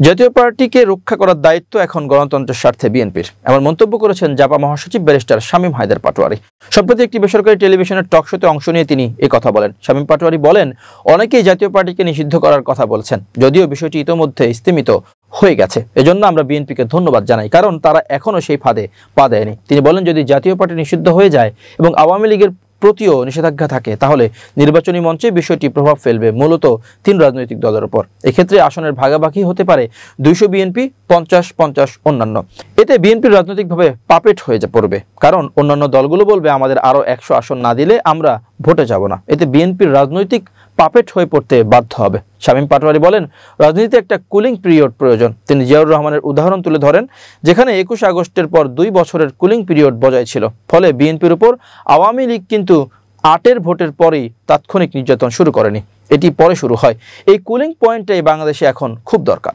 জাতীয় পার্টিকে রক্ষা করার দায়িত্ব এখন গণতন্ত্রের স্বার্থে বিএনপির, এমন মন্তব্য করেছেন জাপা মহাসচিব ব্যারিস্টার শামীম হায়দার পাটোয়ারী। সম্প্রতি একটি বেসরকারি টেলিভিশনের টক শোতে অংশ নিয়ে তিনি কথা বলেন। শামীম পাটোয়ারী বলেন, অনেকেই জাতীয় পার্টিকে নিষিদ্ধ করার কথা বলছেন, যদিও বিষয়টি ইতোমধ্যে স্থিমিত হয়ে গেছে। এজন্য আমরা বিএনপিকে ধন্যবাদ জানাই, কারণ তারা এখনো সেই ফাঁদে পা দেয়নি। তিনি বলেন, যদি জাতীয় পার্টি নিষিদ্ধ হয়ে যায় এবং আওয়ামী লীগের প্রতিও নিষেধাজ্ঞা থাকে, তাহলে নির্বাচনী মঞ্চে বিষয়টি প্রভাব ফেলবে মূলত 3 রাজনৈতিক দলের উপর। এক্ষেত্রে আসনের ভাগাভাগি হতে পারে 200 বিএনপি, 50-50 অন্যান্য। এতে বিএনপির রাজনৈতিকভাবে পাপেট হয়ে পড়বে, কারণ অন্যান্য দলগুলো বলবে আমাদের আরও 100 আসন না দিলে আমরা ভোটে যাব না। এতে বিএনপির রাজনৈতিক পাপেট হয়ে পড়তে বাধ্য হবে। শামীম পাটোয়ারী বলেন, রাজনীতিতে একটা কুলিং পিরিয়ড প্রয়োজন। তিনি জিয়াউর রহমানের উদাহরণ তুলে ধরেন, যেখানে 21 আগস্টের পর 2 বছরের কুলিং পিরিয়ড বজায় ছিল। ফলে বিএনপির উপর আওয়ামী লীগ কিন্তু 8-এর ভোটের পরেই তাৎক্ষণিক নির্যাতন শুরু করেনি, এটি পরে শুরু হয়। এই কুলিং পয়েন্টটাই বাংলাদেশে এখন খুব দরকার।